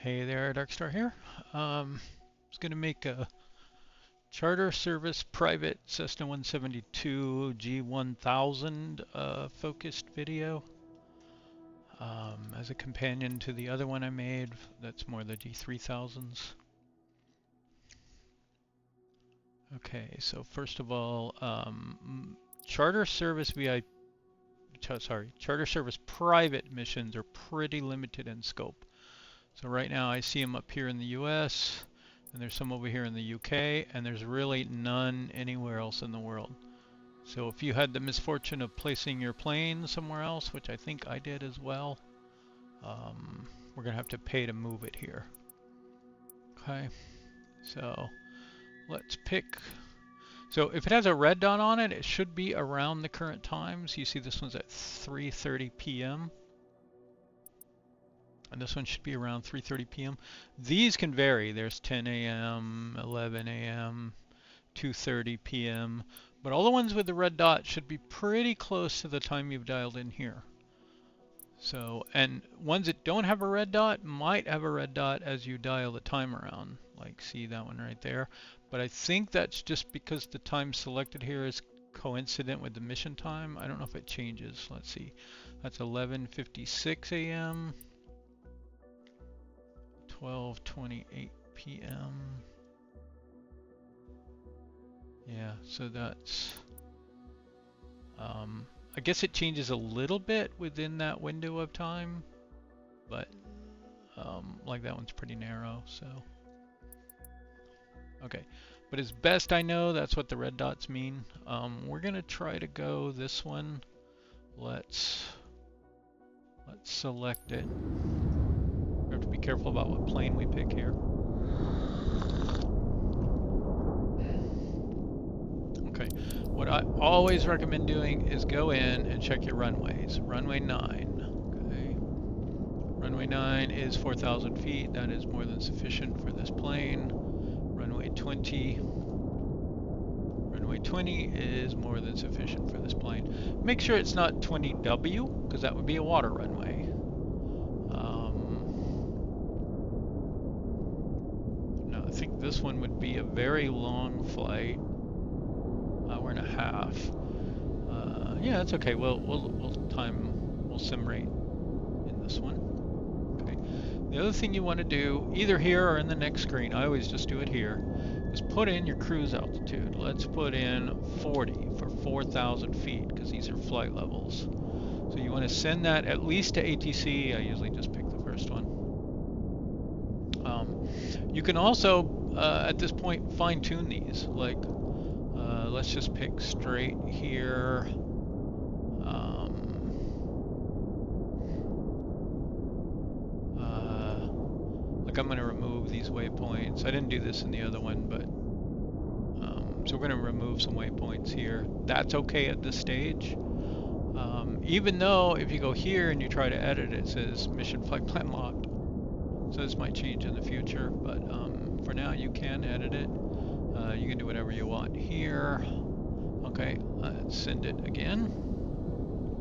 Hey there, Darkstar here. I was going to make a charter service private Cessna 172 G1000 focused video as a companion to the other one I made. That's more the G3000s. Okay, so first of all, charter service private missions are pretty limited in scope. So right now I see them up here in the US, and there's some over here in the UK, and there's really none anywhere else in the world. So if you had the misfortune of placing your plane somewhere else, which I think I did as well, we're gonna have to pay to move it here. Okay, so let's pick. So if it has a red dot on it, it should be around the current times. You see this one's at 3:30 p.m. and this one should be around 3:30 p.m. These can vary. There's 10 a.m., 11 a.m., 2:30 p.m., but all the ones with the red dot should be pretty close to the time you've dialed in here. So, and ones that don't have a red dot might have a red dot as you dial the time around, like see that one right there. But I think that's just because the time selected here is coincident with the mission time. I don't know if it changes. Let's see. That's 11:56 a.m. 12:28 p.m. Yeah, so that's I guess it changes a little bit within that window of time, but like that one's pretty narrow, so okay. But as best I know, that's what the red dots mean. We're gonna try to go this one. Let's select it. We have to be careful about what plane we pick here. Okay, what I always recommend doing is go in and check your runways. Runway 9, okay. Runway 9 is 4,000 feet. That is more than sufficient for this plane. Runway 20. Runway 20 is more than sufficient for this plane. Make sure it's not 20W, because that would be a water runway. No, I think this one would be a very long flight. Hour and a half. Yeah, that's okay. We'll sim rate in this one. Okay. The other thing you want to do, either here or in the next screen, I always just do it here, is put in your cruise altitude. Let's put in 40 for 4,000 feet because these are flight levels. So you want to send that at least to ATC. I usually just pick the first one. You can also, at this point, fine-tune these. Like, let's just pick straight here. Like I'm going to remove these waypoints. I didn't do this in the other one, but so we're going to remove some waypoints here. That's okay at this stage. Even though if you go here and you try to edit it, it says mission flight plan locked. So this might change in the future, but for now you can edit it. You can do whatever you want here. Okay, let's send it again.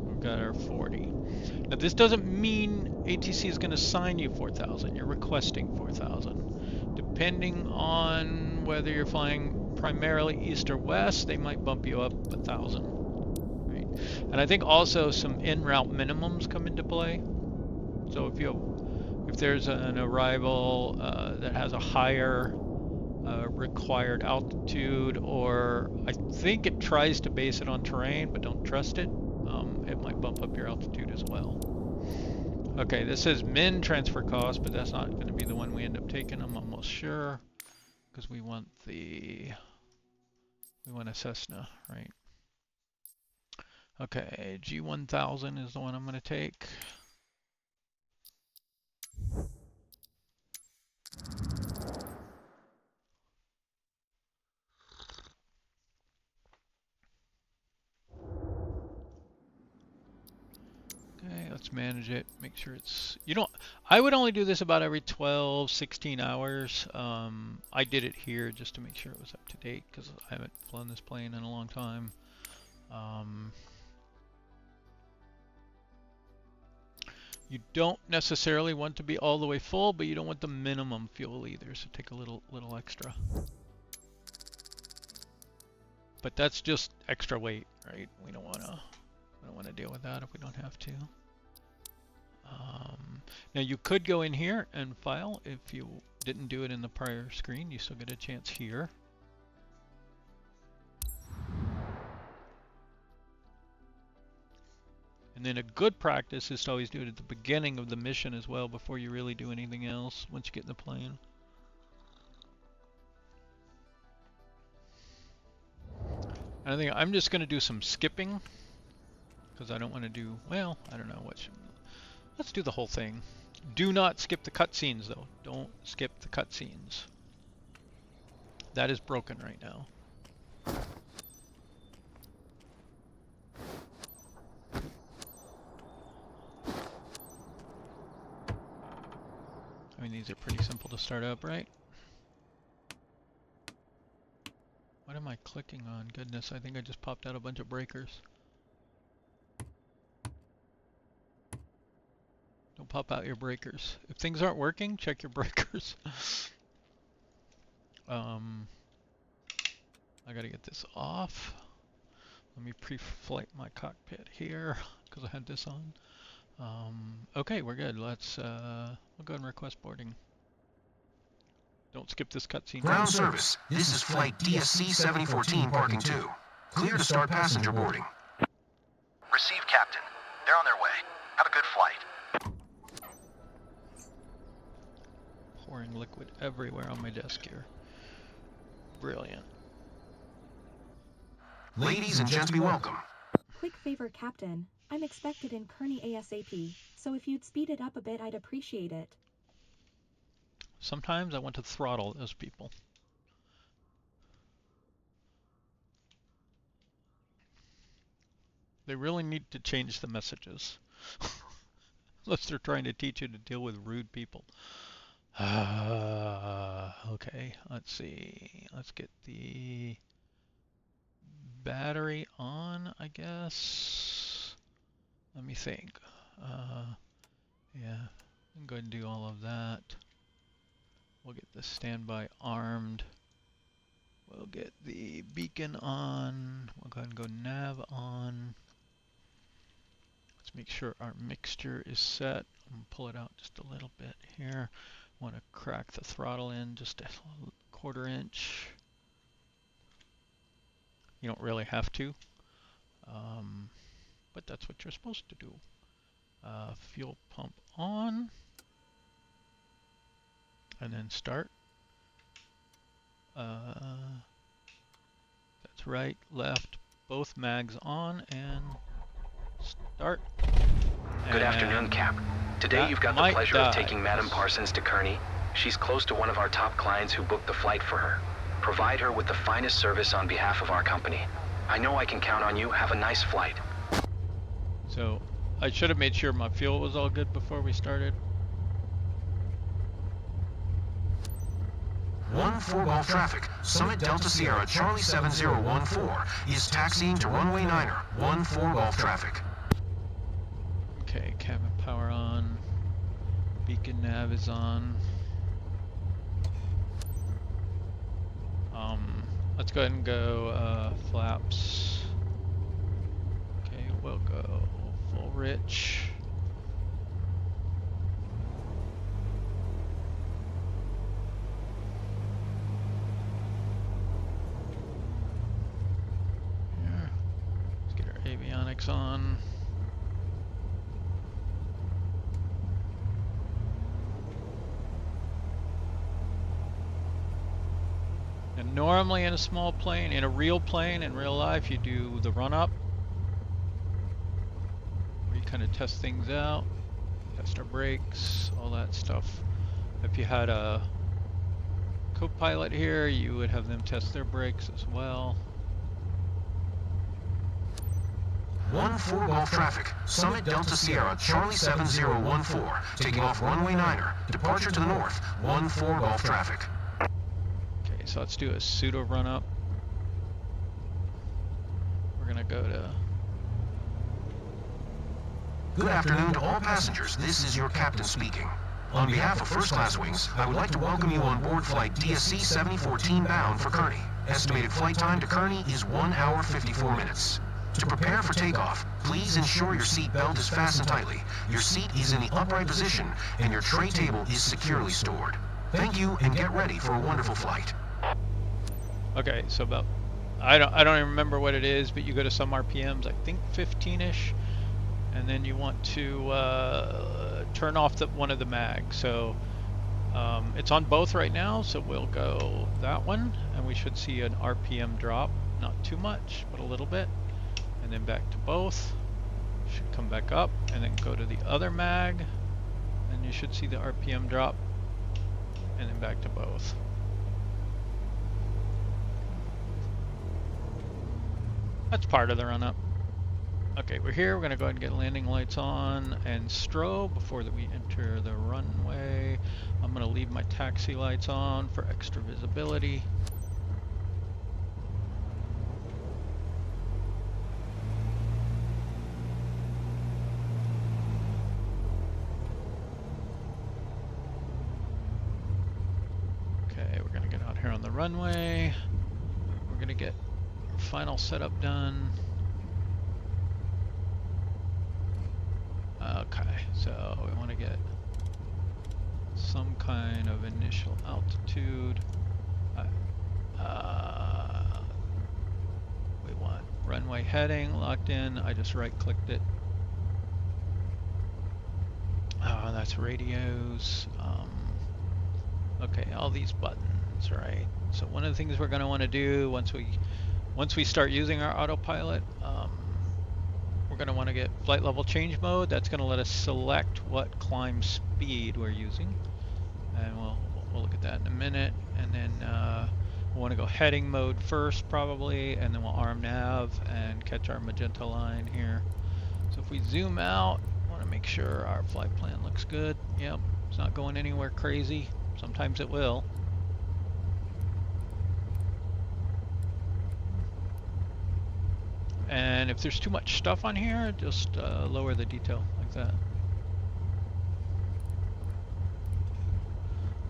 We've got our 40. Now this doesn't mean ATC is going to assign you 4,000. You're requesting 4,000. Depending on whether you're flying primarily east or west, they might bump you up 1,000. Right? And I think also some en-route minimums come into play. So if there's an arrival that has a higher required altitude, or I think it tries to base it on terrain, but don't trust it, it might bump up your altitude as well. Okay, this says min transfer cost, but that's not going to be the one we end up taking, I'm almost sure, because we want a Cessna, right? Okay, G1000 is the one I'm going to take. Okay, let's manage it, make sure it's, I would only do this about every 12, 16 hours. I did it here just to make sure it was up to date because I haven't flown this plane in a long time. You don't necessarily want to be all the way full, but you don't want the minimum fuel either, so take a little extra. But that's just extra weight, right? We don't want to deal with that if we don't have to. Now you could go in here and file if you didn't do it in the prior screen. You still get a chance here. And then a good practice is to always do it at the beginning of the mission as well before you really do anything else once you get in the plane. And I think I'm just going to do some skipping because I don't want to do, well, I don't know what should, let's do the whole thing. Do not skip the cutscenes though. Don't skip the cutscenes. That is broken right now. I mean, these are pretty simple to start up, right? What am I clicking on? Goodness, I think I just popped out a bunch of breakers. Don't pop out your breakers. If things aren't working, check your breakers. I gotta get this off. Let me pre-flight my cockpit here because I had this on. Okay, we're good. Let's we'll go and request boarding. Don't skip this cutscene. Ground service. This is flight DSC 7014 parking 2. Clear to start passenger boarding. Receive, Captain. They're on their way. Have a good flight. Pouring liquid everywhere on my desk here. Brilliant. Ladies and gents, be welcome. Quick favor, Captain. I'm expected in Kearney ASAP, so if you'd speed it up a bit, I'd appreciate it. Sometimes I want to throttle those people. They really need to change the messages. Unless they're trying to teach you to deal with rude people. Okay, let's see. Let's get the battery on, I guess. Let me think. Yeah, I can go ahead and do all of that. We'll get the standby armed. We'll get the beacon on. We'll go ahead and go nav on. Let's make sure our mixture is set. I'm gonna pull it out just a little bit here. Want to crack the throttle in just a 1/4 inch. You don't really have to, but that's what you're supposed to do. Fuel pump on, and then start. That's right, left, both mags on, and start. Good afternoon, Cap. Today you've got the pleasure of taking Madam Parsons to Kearney. She's close to one of our top clients who booked the flight for her. Provide her with the finest service on behalf of our company. I know I can count on you. Have a nice flight. So, I should have made sure my fuel was all good before we started. 1-4 Golf traffic. Summit Delta Sierra Charlie 7014 is taxiing to runway 9er. 1-4 Golf traffic. Okay, cabin power on. Beacon nav is on. Let's go ahead and go flaps. Okay, we'll go full rich. Here. Let's get our avionics on. And normally in a small plane, in a real plane, in real life, you do the run-up, where you kind of test things out, test our brakes, all that stuff. If you had a co-pilot here, you would have them test their brakes as well. 1-4 Golf traffic. Summit Delta Sierra Charlie 7014 taking off runway 9er. Departure to the north. 1-4 Golf traffic. So let's do a pseudo run up. We're gonna go to Good afternoon to all passengers. This is your captain speaking. On behalf of First Class Wings, I would like to welcome you on board flight DSC 7014 bound for Kearney. Estimated flight time to Kearney is 1 hour 54 minutes. To prepare for takeoff, please ensure your seat belt is fastened tightly, your seat is in the upright position, and your tray table is securely stored. Thank you, and get ready for a wonderful flight. Okay, so about, I don't even remember what it is, but you go to some RPMs, I think 15-ish, and then you want to turn off one of the mags. So it's on both right now, so we'll go that one, and we should see an RPM drop, not too much, but a little bit, and then back to both. Should come back up, and then go to the other mag, and you should see the RPM drop, and then back to both. That's part of the run-up. Okay, we're here. We're going to go ahead and get landing lights on and strobe before that we enter the runway. I'm going to leave my taxi lights on for extra visibility. Okay, we're going to get out here on the runway. We're going to get our final setup done. Okay, so we want to get some kind of initial altitude. We want runway heading locked in. I just right-clicked it. That's radios. Okay, all these buttons, right? So one of the things we're going to want to do once we start using our autopilot, we're going to want to get flight level change mode. That's going to let us select what climb speed we're using, and we'll look at that in a minute. And then we'll want to go heading mode first probably, and then we'll arm nav and catch our magenta line here. So if we zoom out, I want to make sure our flight plan looks good. Yep, it's not going anywhere crazy. Sometimes it will. And if there's too much stuff on here, just lower the detail like that.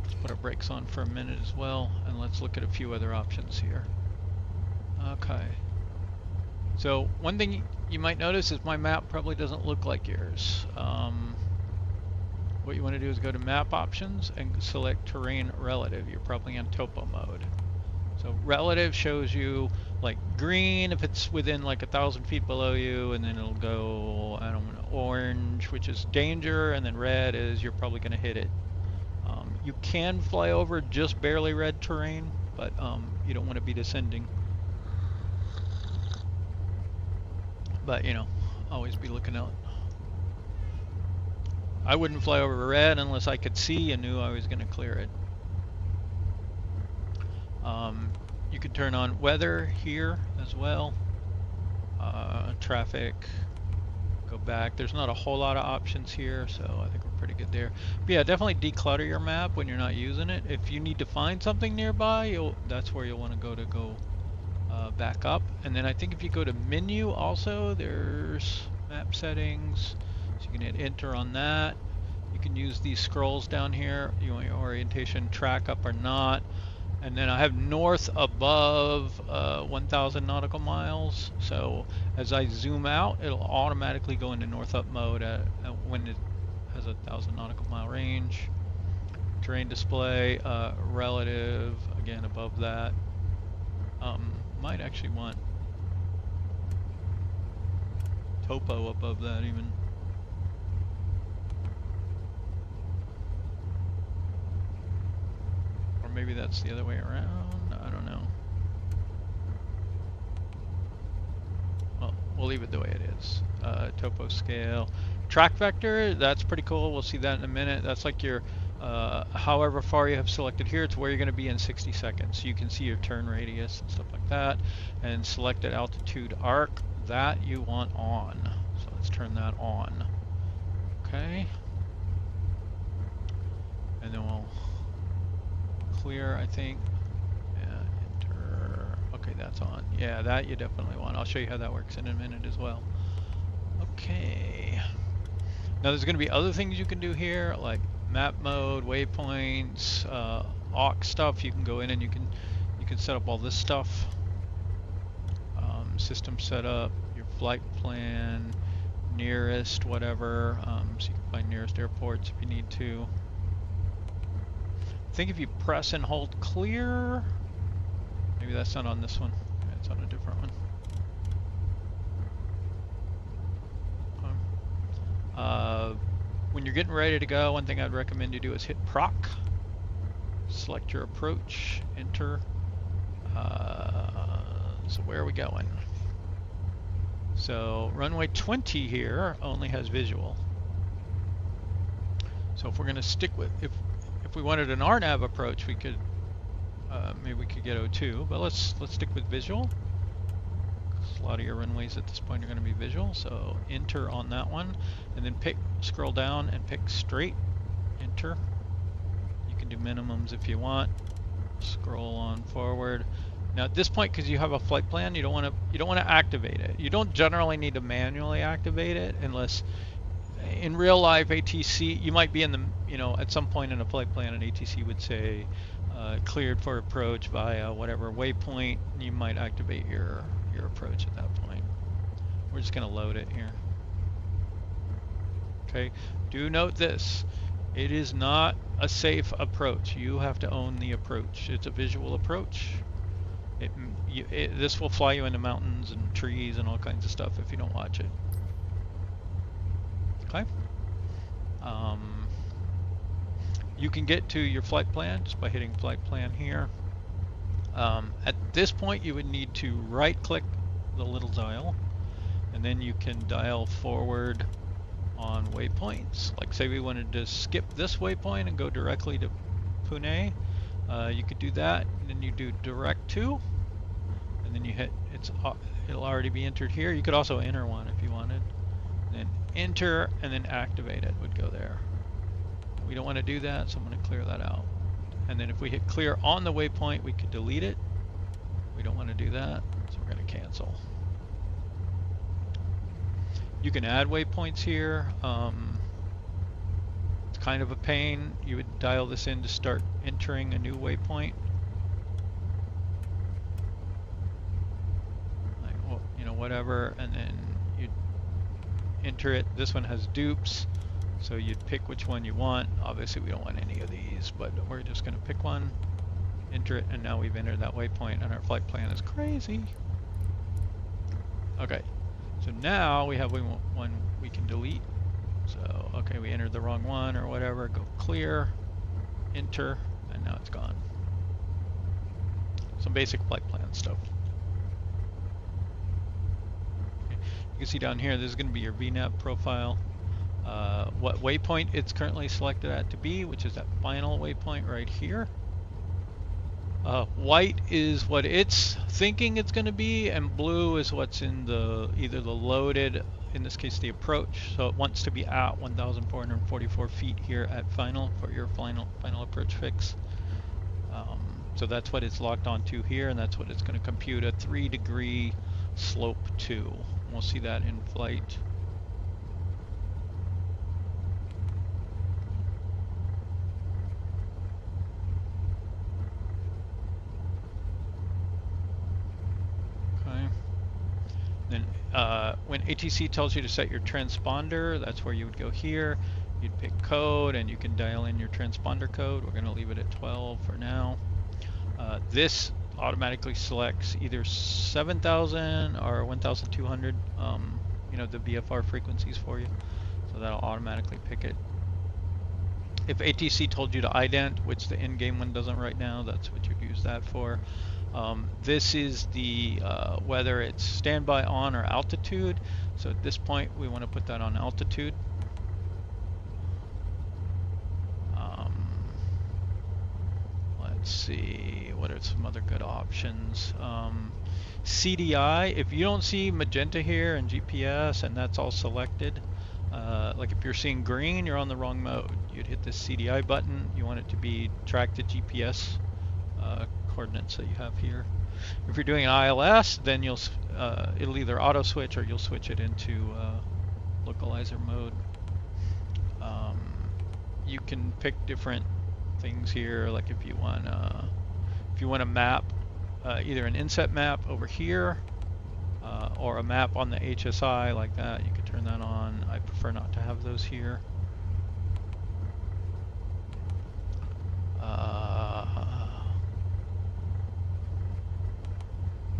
Let's put our brakes on for a minute as well, and let's look at a few other options here. Okay. So one thing you might notice is my map probably doesn't look like yours. What you want to do is go to map options and select terrain relative. You're probably on topo mode. So relative shows you like green if it's within like 1,000 feet below you, and then it'll go, I don't know, orange, which is danger, and then red is you're probably going to hit it. You can fly over just barely red terrain, but you don't want to be descending. But you know, always be looking out. I wouldn't fly over red unless I could see and knew I was going to clear it. You can turn on weather here as well. Traffic, go back. There's not a whole lot of options here, so I think we're pretty good there. But yeah, definitely declutter your map when you're not using it. If you need to find something nearby, that's where you'll want to go back up. And then I think if you go to menu also, there's map settings. So you can hit enter on that. You can use these scrolls down here. You want your orientation track up or not. And then I have north above 1,000 nautical miles. So as I zoom out, it'll automatically go into north up mode when it has 1,000 nautical mile range. Terrain display, relative, again above that. Might actually want topo above that even. Maybe that's the other way around. I don't know. Well, we'll leave it the way it is. Topo scale. Track vector, that's pretty cool. We'll see that in a minute. That's like your, however far you have selected here, it's where you're going to be in 60 seconds. So you can see your turn radius and stuff like that. And selected altitude arc, that you want on. So let's turn that on. Okay. And then we'll clear, I think. Yeah, enter. Okay, that's on. Yeah, that you definitely want. I'll show you how that works in a minute as well. Okay. Now there's going to be other things you can do here, like map mode, waypoints, aux stuff. You can go in and you can set up all this stuff. System setup, your flight plan, nearest whatever. So you can find nearest airports if you need to. I think if you press and hold clear, maybe that's not on this one. Maybe it's on a different one. When you're getting ready to go, one thing I'd recommend you do is hit proc, select your approach, enter. So where are we going? So runway 20 here only has visual. So if we're going to stick with, if we wanted an RNAV approach, we could maybe we could get O2, but let's stick with visual. A lot of your runways at this point are going to be visual, so enter on that one, and then scroll down and pick straight, enter. You can do minimums if you want. Scroll on forward. Now at this point, because you have a flight plan, you don't want to activate it. You don't generally need to manually activate it unless in real life ATC, you might be in the, at some point in a flight plan, an ATC would say cleared for approach via whatever waypoint. You might activate your approach at that point. We're just going to load it here. Okay, do note this. It is not a safe approach. You have to own the approach. It's a visual approach. This will fly you into mountains and trees and all kinds of stuff if you don't watch it. Okay. You can get to your flight plan just by hitting flight plan here. At this point, you would need to right-click the little dial, and then you can dial forward on waypoints. Like say we wanted to skip this waypoint and go directly to Pune, you could do that, and then you do direct to, and then you hit, it'll already be entered here. You could also enter one if you wanted. Then enter, and then activate it would go there. We don't want to do that, so I'm going to clear that out. And then if we hit clear on the waypoint, we could delete it. We don't want to do that, so we're going to cancel. You can add waypoints here. It's kind of a pain. You would dial this in to start entering a new waypoint. Like, well, whatever, and then you'd enter it. This one has dupes, so you'd pick which one you want. Obviously we don't want any of these, but we're just going to pick one, enter it, and now we've entered that waypoint, and our flight plan is crazy. Okay, so now we have one we can delete. So okay, we entered the wrong one or whatever, go clear, enter, and now it's gone. Some basic flight plan stuff. Okay. You can see down here, this is going to be your VNAV profile. What waypoint it's currently selected at to be, which is that final waypoint right here. White is what it's thinking it's going to be, and blue is what's in either the loaded, in this case the approach. So it wants to be at 1,444 feet here at final for your final approach fix. So that's what it's locked onto here, and that's what it's going to compute a 3-degree slope to. We'll see that in flight. When ATC tells you to set your transponder, that's where you would go here. You'd pick code, and you can dial in your transponder code. We're going to leave it at 12 for now. This automatically selects either 7,000 or 1,200, the VFR frequencies for you. So that'll automatically pick it. If ATC told you to ident, which the in-game one doesn't right now, that's what you'd use that for. This is the whether it's standby on or altitude. So at this point we want to put that on altitude. Let's see, what are some other good options? CDI, if you don't see magenta here and GPS and that's all selected, like if you're seeing green, you're on the wrong mode. You'd hit this CDI button. You want it to be tracked to GPS coordinates that you have here. If you're doing an ILS, then it'll either auto switch or you'll switch it into localizer mode. you can pick different things here, like if you want a map, either an inset map over here, or a map on the HSI like that, you could turn that on. I prefer not to have those here.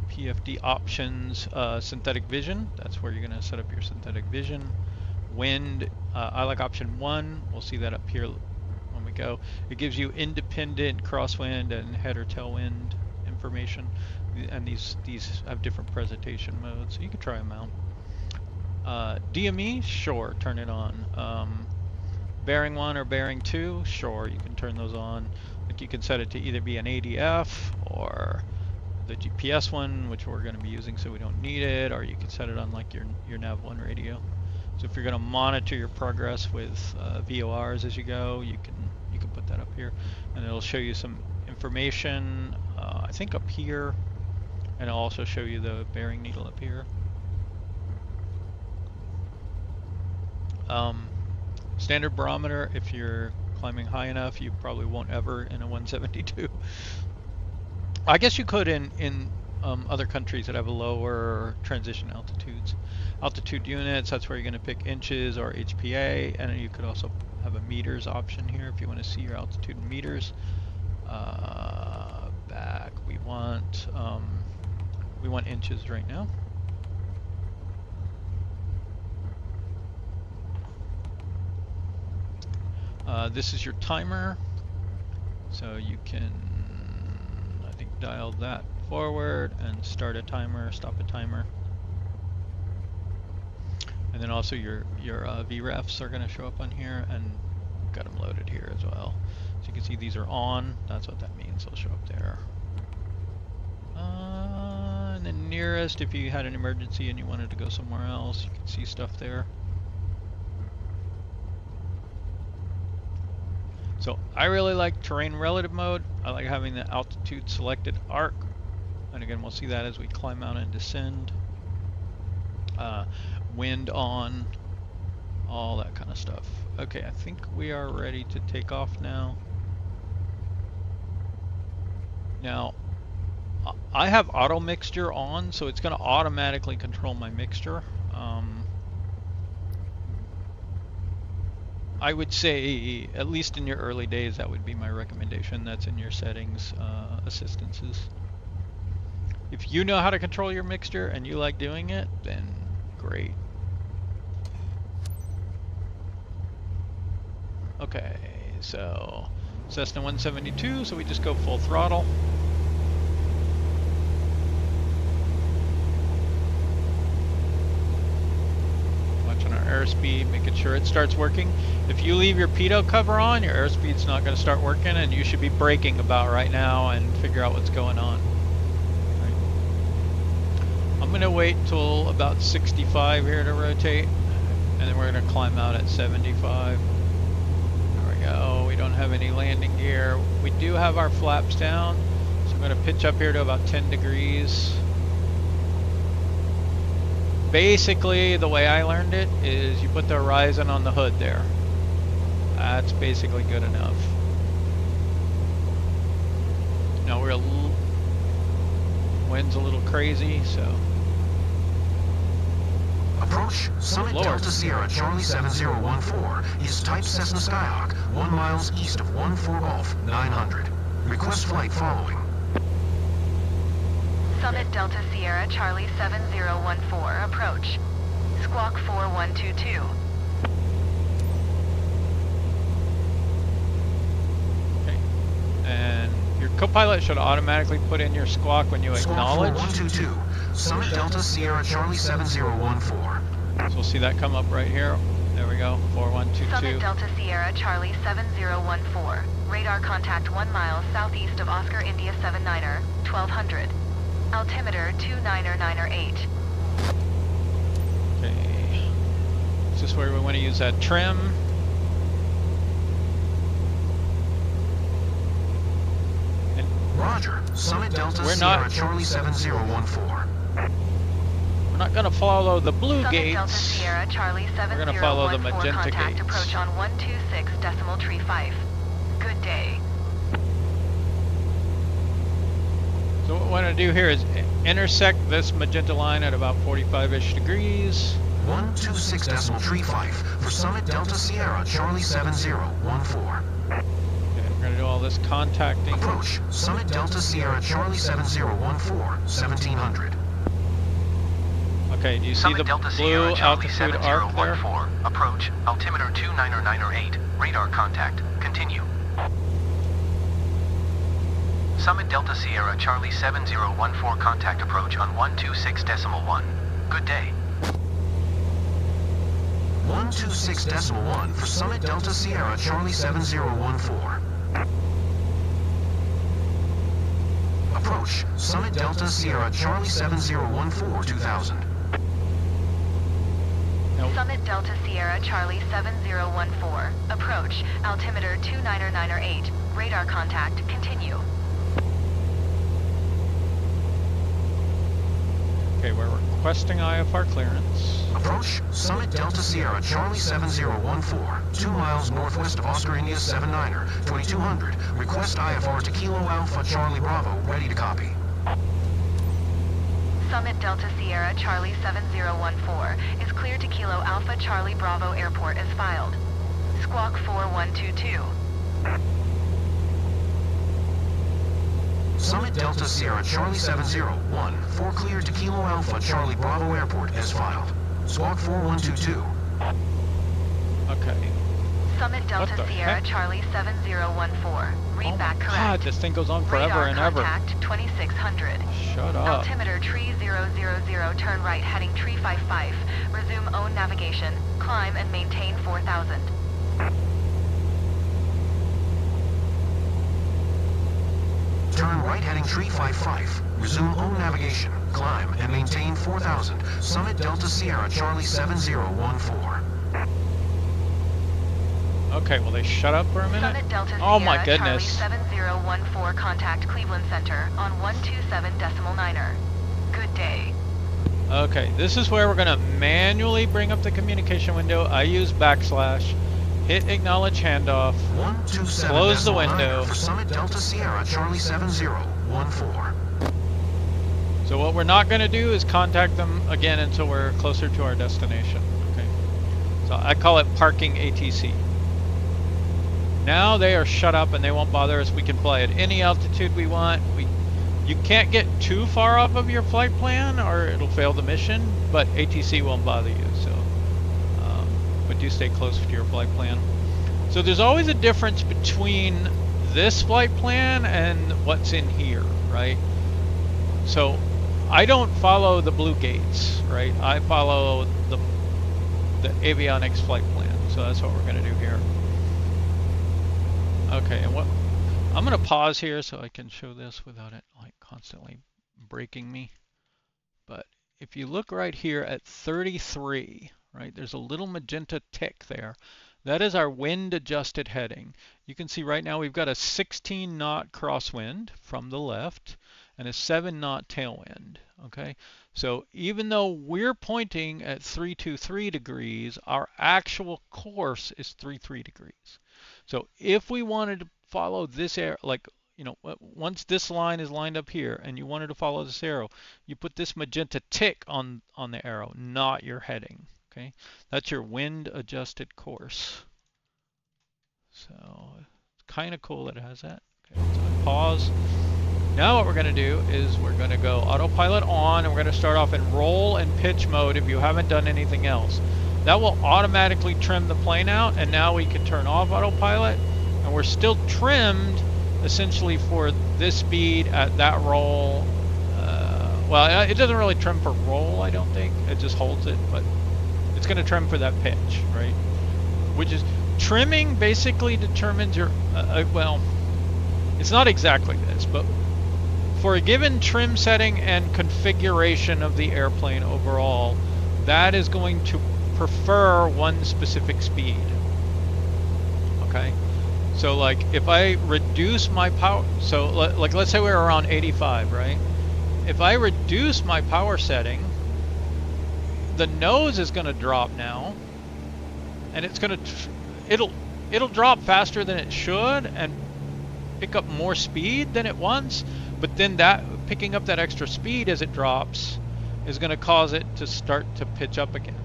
PFD options, synthetic vision, that's where you're going to set up your synthetic vision. Wind, I like option 1, we'll see that up here when we go. It gives you independent crosswind and head or tailwind information, and these have different presentation modes, so you can try them out. DME, sure, turn it on. Bearing 1 or bearing 2, sure, you can turn those on. Like you can set it to either be an ADF or the GPS one, which we're going to be using so we don't need it, or you can set it on like your Nav1 radio. So if you're going to monitor your progress with VORs as you go, you can put that up here, and it'll show you some information, I think up here, and it'll also show you the bearing needle up here. Standard barometer, if you're climbing high enough, you probably won't ever in a 172. I guess you could in other countries that have lower transition altitudes. Altitude units, that's where you're going to pick inches or HPA, and you could also have a meters option here if you want to see your altitude in meters. Back, we want inches right now. This is your timer, so you can, I think, dial that forward and start a timer, stop a timer. And then also your VREFs are going to show up on here, and got them loaded here as well. So you can see these are on, that's what that means, they'll show up there. And then nearest, if you had an emergency and you wanted to go somewhere else, you can see stuff there. So I really like terrain relative mode. I like having the altitude selected arc. And again, we'll see that as we climb out and descend. Wind on, all that kind of stuff. Okay, I think we are ready to take off now. Now, I have auto mixture on, so it's going to automatically control my mixture. I would say, at least in your early days, that would be my recommendation. That's in your settings, assistances. If you know how to control your mixture and you like doing it, then great. Okay, so Cessna 172, so we just go full throttle. Watching our airspeed, making sure it starts working. If you leave your pitot cover on, your airspeed's not going to start working, and you should be braking about right now and figure out what's going on. Right. I'm going to wait till about 65 here to rotate, and then we're going to climb out at 75. There we go. We don't have any landing gear. We do have our flaps down, so I'm going to pitch up here to about 10 degrees. Basically, the way I learned it is you put the horizon on the hood there. That's basically good enough. Now wind's a little crazy, so. Approach Summit Delta Sierra Charlie 7014 is type Cessna Skyhawk, 1 miles east of 14 Golf 900. Request flight following. Summit Delta Sierra Charlie 7014, approach. Squawk 4122. Okay. And your co-pilot should automatically put in your squawk when you acknowledge. Squawk 4122. Summit Delta Sierra Charlie 7014. So we'll see that come up right here. There we go, 4122. Summit Delta Sierra Charlie 7014. Radar contact 1 mile southeast of Oscar India 79er, 1200. Altimeter 299er8. Okay. Is this where we want to use that trim? And Roger. Summit Delta Sierra Charlie 7014. We're not going to follow the blue Summit gates. Delta Sierra Charlie We're going to follow the 7014 magenta contact gates. approach on 126.35. Good day. So what we want to do here is intersect this magenta line at about 45-ish degrees. 126.35 for Summit Delta Sierra Charlie 7014. Okay, we're going to do all this contacting. Approach Summit Delta Sierra Charlie 7014, 1700. Okay, do you see Summit the Delta blue Sierra Charlie altitude arc there? 7014. Approach. Altimeter 29908. Radar contact. Continue. Summit Delta Sierra Charlie 7014 contact approach on 126.1. Good day. 126.1 for Summit Delta Sierra Charlie 7014. Approach Summit Delta Sierra Charlie 7014, 2000. Nope. Summit Delta Sierra Charlie 7014. Approach. Altimeter 29908. Radar contact. Continue. Okay, we're requesting IFR clearance. Approach Summit Delta Sierra Charlie 7014, 2 miles northwest of Oscar India 79er, 2200. Request IFR to Kilo Alpha Charlie Bravo, ready to copy. Summit Delta Sierra Charlie 7014 is cleared to Kilo Alpha Charlie Bravo Airport as filed. Squawk 4122. Summit Delta Sierra Charlie 701, 4 cleared to Kilo Alpha Charlie Bravo Airport as filed. Squawk 4122. Okay. Summit Delta the Sierra heck? Charlie 7014. Read Oh back my correct. God, this thing goes on forever Radar and ever. contact 2600. Shut up. Altimeter tree 000, turn right heading tree 55. Resume own navigation. Climb and maintain 4000. Turn right heading tree 55. Resume own navigation. Climb and maintain 4000. Summit Delta Sierra Charlie 7014. Okay, will they shut up for a minute? Summit Delta Oh Sierra my goodness. Charlie 7014 contact Cleveland Center on 127.9er. Good day. Okay, this is where we're going to manually bring up the communication window. I use backslash, hit acknowledge handoff, 127 close the decimal window. niner for Summit Delta Sierra Charlie 7014. So what we're not going to do is contact them again until we're closer to our destination. Okay. So I call it parking ATC. Now they are shut up and they won't bother us. We can fly at any altitude we want. You can't get too far off of your flight plan or it'll fail the mission, but ATC won't bother you. So, but do stay close to your flight plan. So there's always a difference between this flight plan and what's in here, right? So I don't follow the blue gates, right? I follow the avionics flight plan. So that's what we're going to do here. Okay, and what I'm going to pause here so I can show this without it like constantly breaking me. But if you look right here at 33, right, there's a little magenta tick there. That is our wind adjusted heading. You can see right now we've got a 16 knot crosswind from the left and a 7 knot tailwind. Okay, so even though we're pointing at 323 degrees, our actual course is 33 degrees. So if we wanted to follow this arrow, like, you know, once this line is lined up here and you wanted to follow this arrow, you put this magenta tick on the arrow, not your heading. Okay, that's your wind adjusted course. So it's kind of cool that it has that. Okay, so I pause. Now what we're going to do is we're going to go autopilot on and we're going to start off in roll and pitch mode if you haven't done anything else. That will automatically trim the plane out, and now we can turn off autopilot, and we're still trimmed essentially for this speed at that roll. Well, it doesn't really trim for roll, I don't think. It just holds it, but it's going to trim for that pitch, right? Which is, trimming basically determines your, well, it's not exactly this, but for a given trim setting and configuration of the airplane overall, that is going to prefer one specific speed. Okay, so like if I reduce my power, so like let's say we're around 85, right? If I reduce my power setting the nose is going to drop now, and it's going to it'll drop faster than it should and pick up more speed than it wants, but then that picking up that extra speed as it drops is going to cause it to start to pitch up again,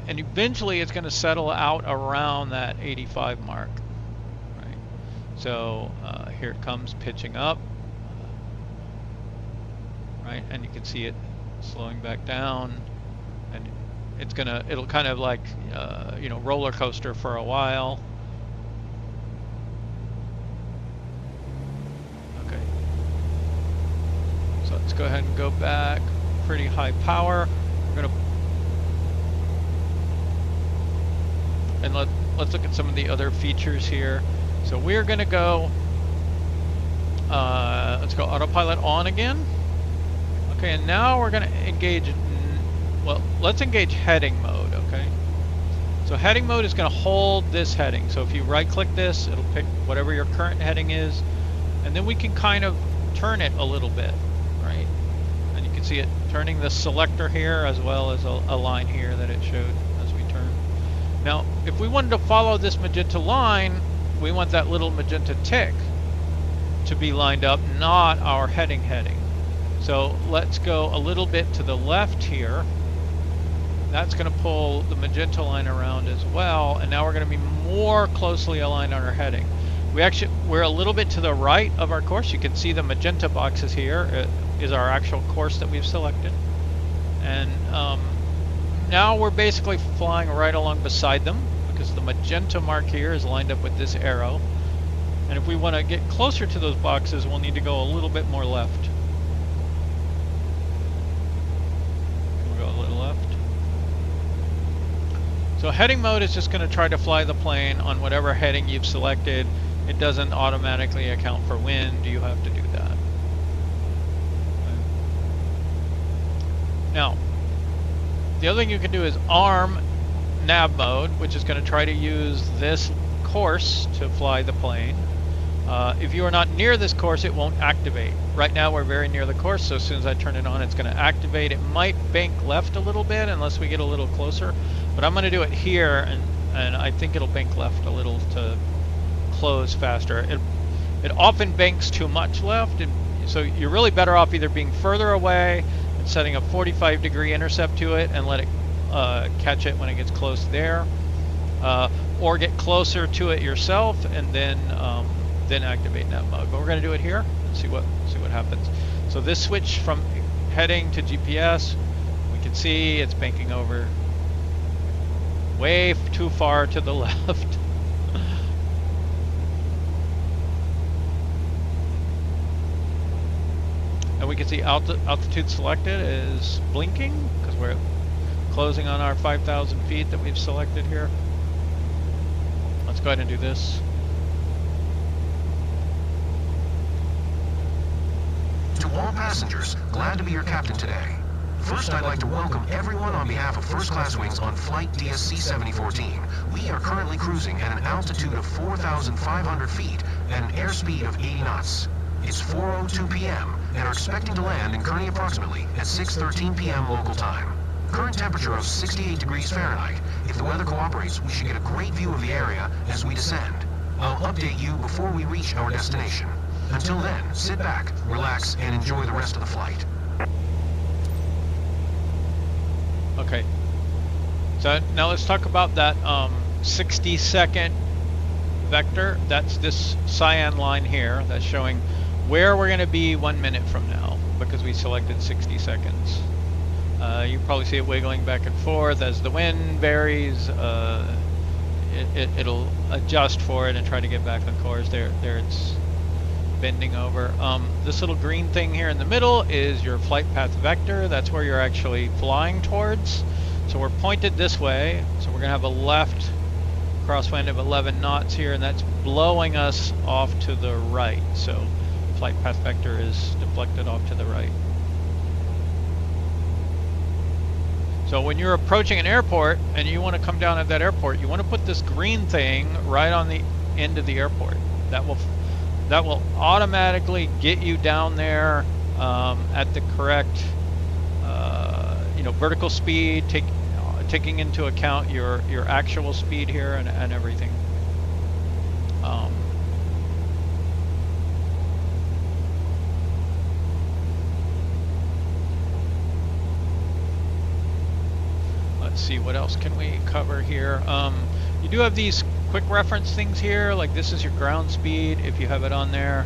and eventually it's going to settle out around that 85 mark, right? So here it comes pitching up, right, and you can see it slowing back down, and it'll kind of like you know, roller coaster for a while. Okay, so let's go ahead and go back. Pretty high power. We're gonna, and let's look at some of the other features here. So we're gonna go let's go autopilot on again. Okay, and now we're going to engage, well, let's engage heading mode, okay? So heading mode is going to hold this heading. So if you right click this, it'll pick whatever your current heading is, and then we can kind of turn it a little bit, right? And you can see it turning the selector here as well as a line here that it showed as we turn. Now, if we wanted to follow this magenta line, we want that little magenta tick to be lined up, not our heading. So let's go a little bit to the left here. That's going to pull the magenta line around as well, and now we're going to be more closely aligned on our heading. We're a little bit to the right of our course. You can see the magenta boxes here. It is our actual course that we've selected, and now we're basically flying right along beside them because the magenta mark here is lined up with this arrow. And if we want to get closer to those boxes, we'll need to go a little bit more left. We'll go a little left. So heading mode is just going to try to fly the plane on whatever heading you've selected. It doesn't automatically account for wind. You have to do that. Okay. Now, the other thing you can do is arm nav mode, which is going to try to use this course to fly the plane. If you are not near this course, it won't activate. Right now we're very near the course, so as soon as I turn it on, it's going to activate. It might bank left a little bit unless we get a little closer, but I'm going to do it here, and I think it'll bank left a little to close faster. It often banks too much left, and so you're really better off either being further away and setting a 45-degree intercept to it and let it catch it when it gets close there, or get closer to it yourself and then activate nav mode. But we're going to do it here and see what happens. So this switch from heading to GPS, we can see it's banking over way too far to the left. And we can see altitude selected is blinking because we're closing on our 5,000 feet that we've selected here. Let's go ahead and do this. To all passengers, glad to be your captain today. First, I'd like to welcome everyone on behalf of First Class Wings on Flight DSC 7014. We are currently cruising at an altitude of 4,500 feet at an airspeed of 80 knots. It's 4:02 p.m. and are expecting to land in Kearney approximately at 6:13 p.m. local time. Current temperature of 68 degrees Fahrenheit. If the weather cooperates, we should get a great view of the area as we descend. I'll update you before we reach our destination. Until then, sit back, relax, and enjoy the rest of the flight. Okay. So now let's talk about that 60-second vector. That's this cyan line here that's showing where we're going to be 1 minute from now because we selected 60 seconds. You probably see it wiggling back and forth as the wind varies. It'll adjust for it and try to get back on course. There it's bending over. This little green thing here in the middle is your flight path vector. That's where you're actually flying towards. So we're pointed this way. So we're going to have a left crosswind of 11 knots here, and that's blowing us off to the right. So flight path vector is deflected off to the right. So when you're approaching an airport and you want to come down at that airport, you want to put this green thing right on the end of the airport. That will automatically get you down there at the correct you know, vertical speed, taking into account your actual speed here and everything. Let's see, what else can we cover here? You do have these quick reference things here, like this is your ground speed, if you have it on there.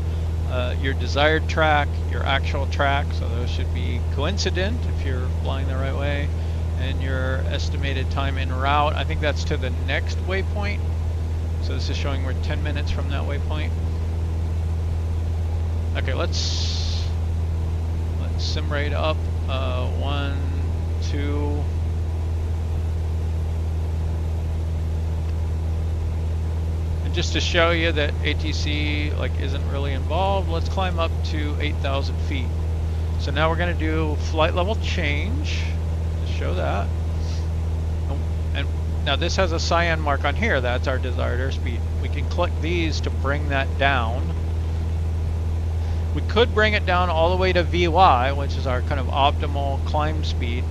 Your desired track, your actual track, so those should be coincident if you're flying the right way. And your estimated time en route, I think that's to the next waypoint. So this is showing we're 10 minutes from that waypoint. Okay, let's sim rate up. 1, 2. And just to show you that ATC like isn't really involved, let's climb up to 8,000 feet. So now we're going to do flight level change to show that. And now this has a cyan mark on here. That's our desired airspeed. We can click these to bring that down. We could bring it down all the way to VY, which is our kind of optimal climb speed.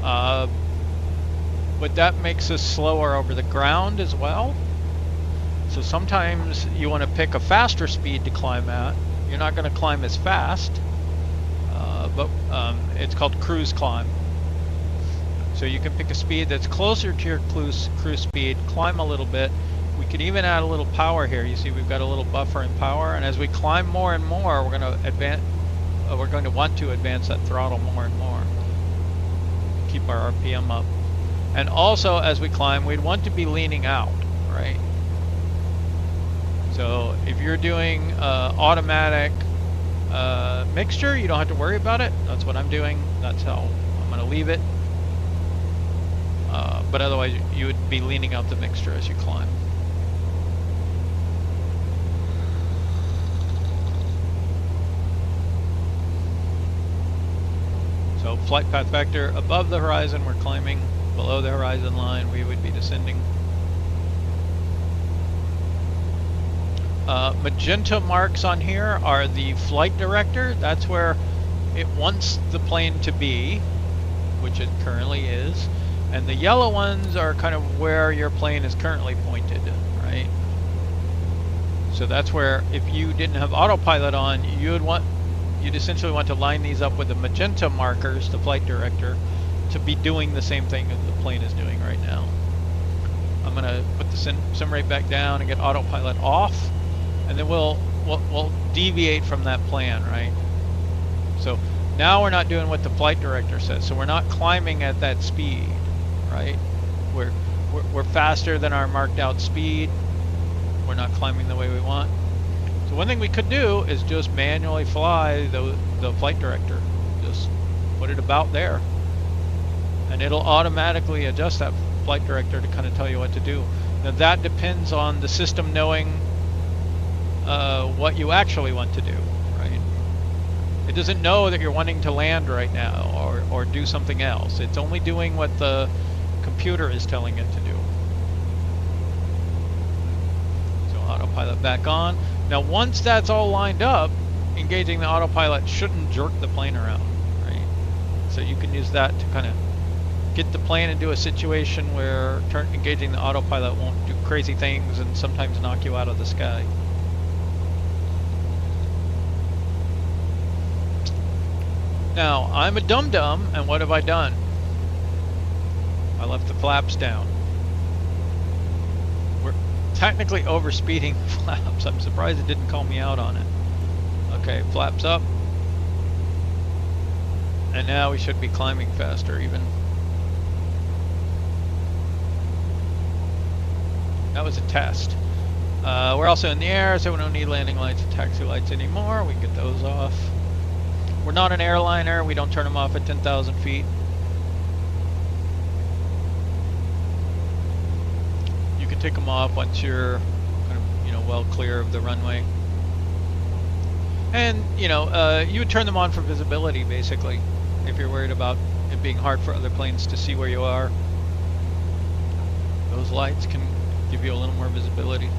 But that makes us slower over the ground as well. So sometimes you want to pick a faster speed to climb at. You're not going to climb as fast, but it's called cruise climb. So you can pick a speed that's closer to your cruise speed, climb a little bit. We can even add a little power here. You see we've got a little buffer in power, and as we climb more and more, we're going to advance. We're going to want to advance that throttle more and more. Keep our RPM up. And also, as we climb, we'd want to be leaning out, right? So if you're doing automatic mixture, you don't have to worry about it. That's what I'm doing. That's how I'm going to leave it. But otherwise, you would be leaning out the mixture as you climb. So flight path vector above the horizon, we're climbing. Below the horizon line, we would be descending. Magenta marks on here are the flight director. That's where it wants the plane to be, which it currently is. And the yellow ones are kind of where your plane is currently pointed, right? So that's where, if you didn't have autopilot on, you'd essentially want to line these up with the magenta markers, the flight director, to be doing the same thing that the plane is doing right now. I'm going to put the sim rate back down and get autopilot off, and then we'll deviate from that plan, right? So now we're not doing what the flight director says, so we're not climbing at that speed, right? We're faster than our marked out speed. We're not climbing the way we want. So one thing we could do is just manually fly the flight director. Just put it about there, and it'll automatically adjust that flight director to kind of tell you what to do. Now that depends on the system knowing what you actually want to do, right? It doesn't know that you're wanting to land right now or do something else. It's only doing what the computer is telling it to do. So autopilot back on. Now once that's all lined up, engaging the autopilot shouldn't jerk the plane around, right? So you can use that to kind of get the plane into a situation where engaging the autopilot won't do crazy things and sometimes knock you out of the sky. Now, I'm a dum-dum, and what have I done? I left the flaps down. We're technically overspeeding the flaps. I'm surprised it didn't call me out on it. Okay, flaps up. And now we should be climbing faster even. That was a test. We're also in the air, so we don't need landing lights and taxi lights anymore. We can get those off. We're not an airliner. We don't turn them off at 10,000 feet. You can take them off once you're kind of, well clear of the runway. And, you would turn them on for visibility, basically, if you're worried about it being hard for other planes to see where you are. Those lights can give you a little more visibility.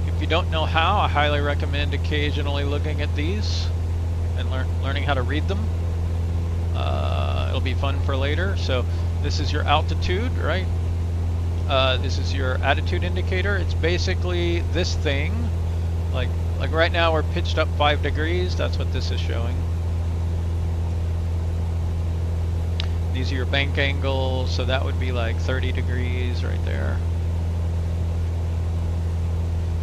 If you don't know how, I highly recommend occasionally looking at these and learning how to read them. It'll be fun for later. So this is your altitude, right? This is your attitude indicator. It's basically this thing. Like right now we're pitched up 5 degrees. That's what this is showing. These are your bank angles, so that would be like 30 degrees right there.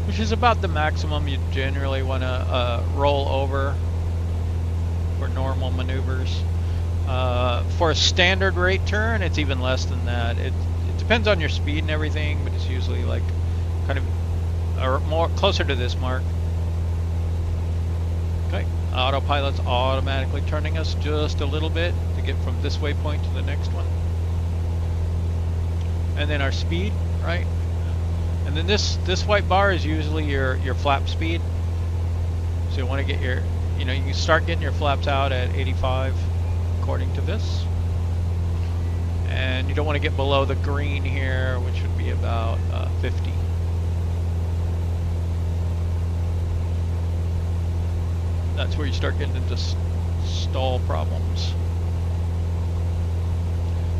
Which is about the maximum you generally want to roll over for normal maneuvers. For a standard rate turn, it's even less than that. It depends on your speed and everything, but it's usually like kind of or more closer to this mark. Okay, autopilot's automatically turning us just a little bit to get from this waypoint to the next one. And then our speed, right? And then this white bar is usually your flap speed. So you want to get your, you can start getting your flaps out at 85 according to this. And you don't want to get below the green here, which would be about 50. That's where you start getting into stall problems.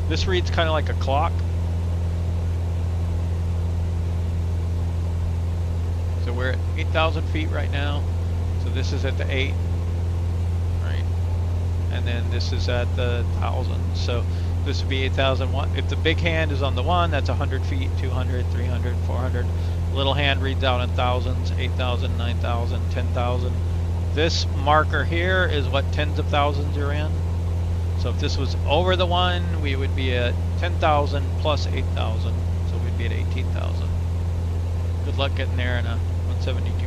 This reads kind of like a clock. So we're at 8,000 feet right now. So this is at the 8, right? And then this is at the 1,000. So this would be 8,001. If the big hand is on the 1, that's 100 feet, 200, 300, 400. Little hand reads out in thousands, 8,000, 9,000, 10,000. This marker here is what tens of thousands you're in. So if this was over the 1, we would be at 10,000 plus 8,000. So we'd be at 18,000. Good luck getting there in a 172.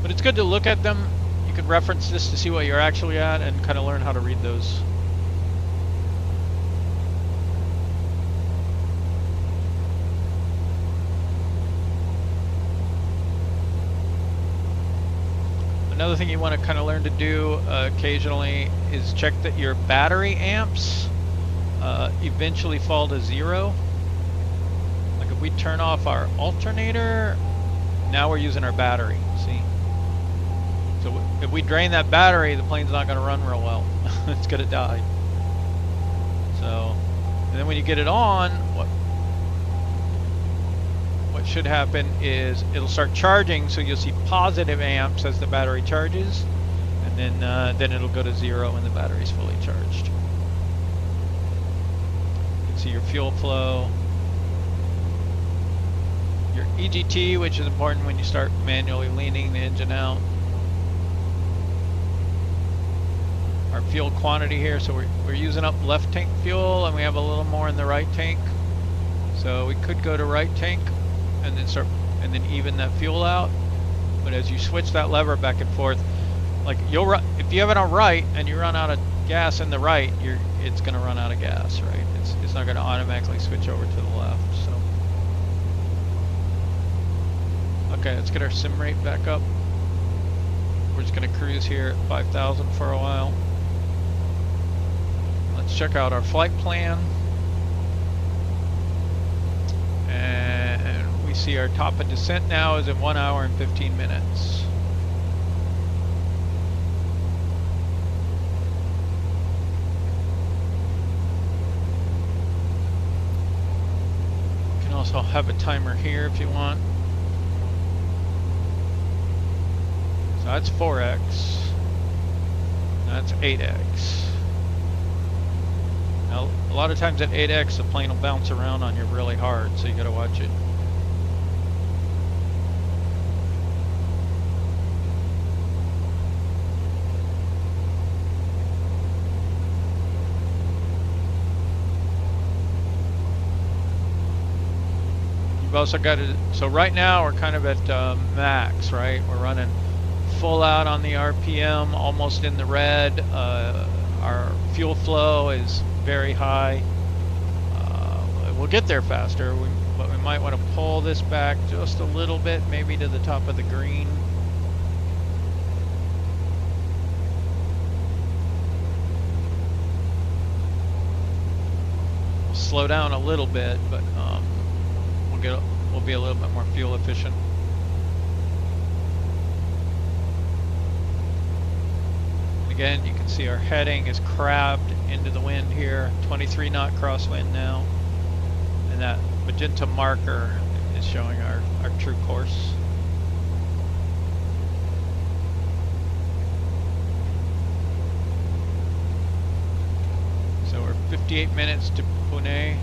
But it's good to look at them. You can reference this to see what you're actually at and kind of learn how to read those. Another thing you want to kind of learn to do occasionally is check that your battery amps eventually fall to 0. Like if we turn off our alternator, now we're using our battery, see? So if we drain that battery, the plane's not going to run real well. It's going to die. So, and then when you get it on, what should happen is it'll start charging, so you'll see positive amps as the battery charges, and then it'll go to 0 when the battery's fully charged. You can see your fuel flow, your EGT, which is important when you start manually leaning the engine out. Our fuel quantity here, so we're using up left tank fuel, and we have a little more in the right tank. So we could go to right tank and then even that fuel out. But as you switch that lever back and forth, like if you have it on right and you run out of gas in the right, it's going to run out of gas, right? It's not going to automatically switch over to the left. So okay, let's get our sim rate back up. We're just going to cruise here at 5,000 for a while. Let's check out our flight plan. And we see our top of descent now is in 1 hour and 15 minutes. You can also have a timer here if you want. So that's 4x. That's 8x. Now, a lot of times at 8x, the plane will bounce around on you really hard, so you got to watch it. You've also got to, so right now we're kind of at max, right? We're running full out on the RPM, almost in the red. Our fuel flow is very high. We'll get there faster, but we might want to pull this back just a little bit, maybe to the top of the green. We'll slow down a little bit, but we'll we'll be a little bit more fuel efficient. Again, you can see our heading is crabbed into the wind here, 23 knot crosswind now, and that magenta marker is showing our true course. So we're 58 minutes to Pune.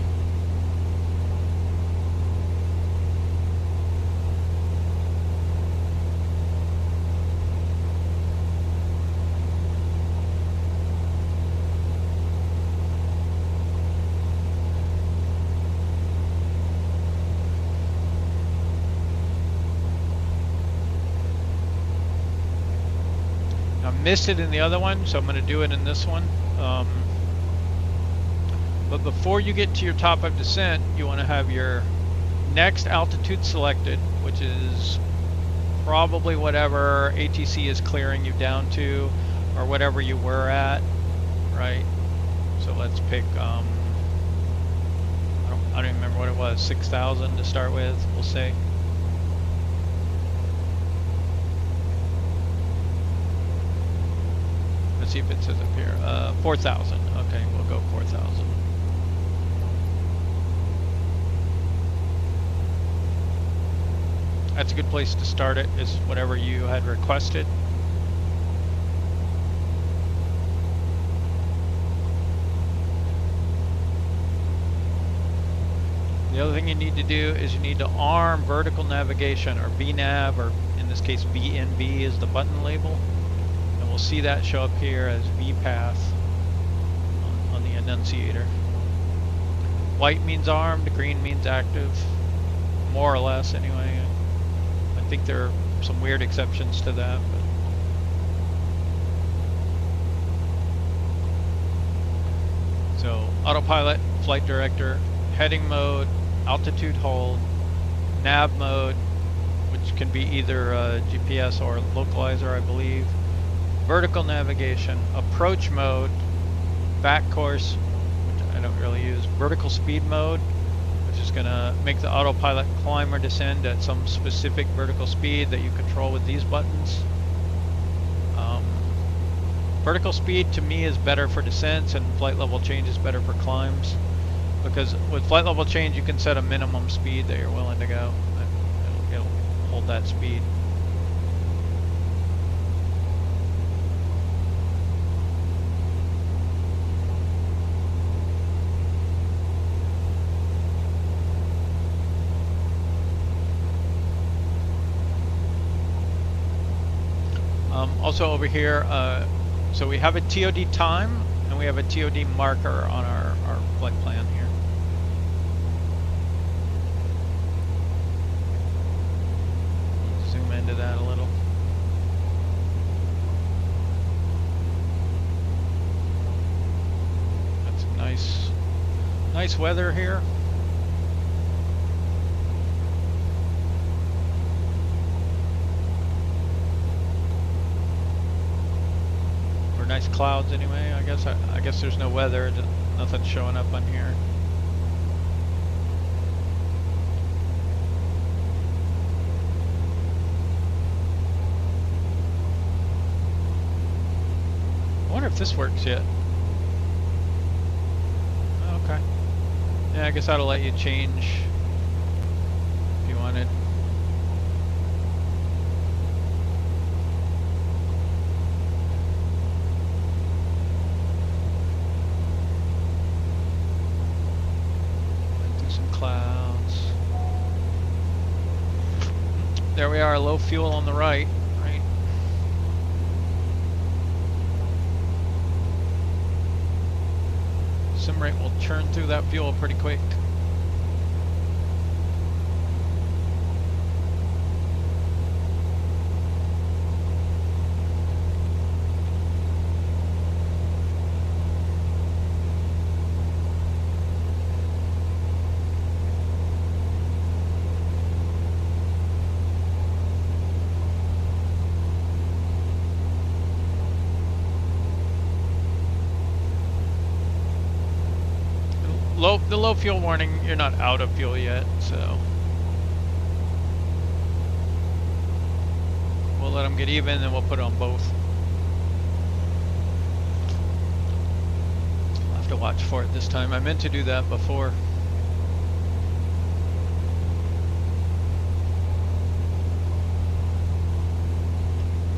Missed it in the other one, so I'm going to do it in this one. But before you get to your top of descent, you want to have your next altitude selected, which is probably whatever ATC is clearing you down to, or whatever you were at, right? So let's pick, I don't even remember what it was, 6,000 to start with, we'll say. See if it says up here, 4,000. Okay, we'll go 4,000. That's a good place to start it, is whatever you had requested. The other thing you need to do is you need to arm vertical navigation, or VNav, or in this case VNV is the button label. We'll see that show up here as VPath on the annunciator. White means armed, green means active, more or less anyway. I think there are some weird exceptions to that. But. So autopilot, flight director, heading mode, altitude hold, nav mode, which can be either GPS or localizer, I believe. Vertical navigation, approach mode, back course, which I don't really use, vertical speed mode, which is going to make the autopilot climb or descend at some specific vertical speed that you control with these buttons. Vertical speed to me is better for descents, and flight level change is better for climbs, because with flight level change you can set a minimum speed that you're willing to go, and it'll hold that speed. Also over here, so we have a TOD time and we have a TOD marker on our flight plan here. Zoom into that a little. That's nice weather here. Nice clouds anyway. I guess there's no weather, nothing showing up on here. I wonder if this works yet. Okay. Yeah, I guess that'll let you change if you wanted. Clouds. There we are, low fuel on the right. Sim rate will churn through that fuel pretty quick. The low fuel warning, you're not out of fuel yet, so we'll let them get even, then we'll put it on both. I'll have to watch for it this time. I meant to do that before.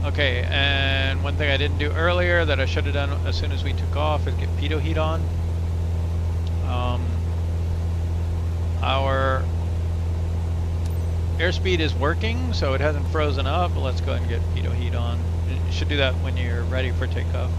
Okay, and one thing I didn't do earlier that I should have done as soon as we took off is get pitot heat on. Our airspeed is working, so it hasn't frozen up, but let's go ahead and get pitot heat on. You should do that when you're ready for takeoff.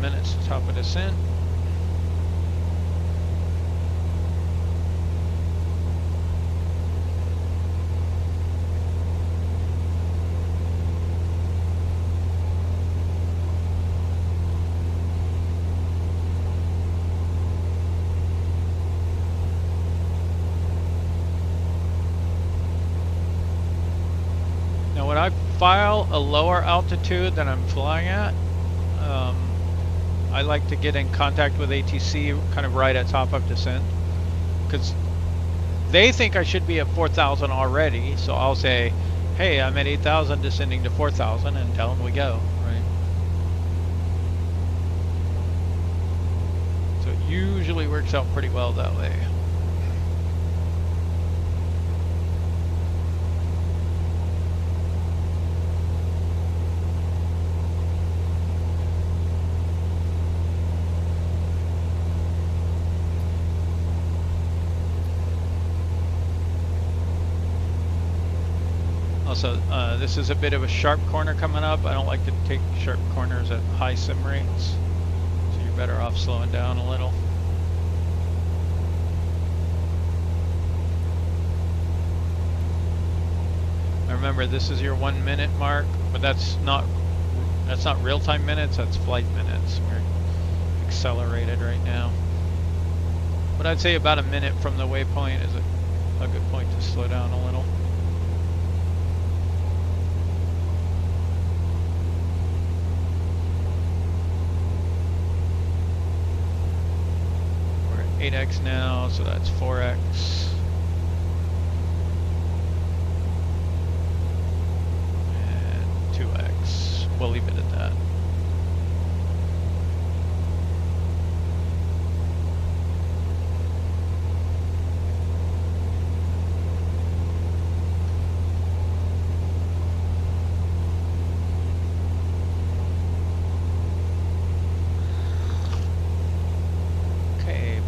Minutes to top of descent. Now when I file a lower altitude than I'm flying at, I like to get in contact with ATC kind of right at top of descent, because they think I should be at 4,000 already, so I'll say, hey, I'm at 8,000 descending to 4,000, and tell them we go, right? So it usually works out pretty well that way. Also, this is a bit of a sharp corner coming up. I don't like to take sharp corners at high sim rates, so you're better off slowing down a little. Now remember, this is your 1 minute mark, but that's not real-time minutes, that's flight minutes. We're accelerated right now. But I'd say about a minute from the waypoint is a good point to slow down a little. We're at 8x now, so that's 4x. And 2x. We'll leave it at that.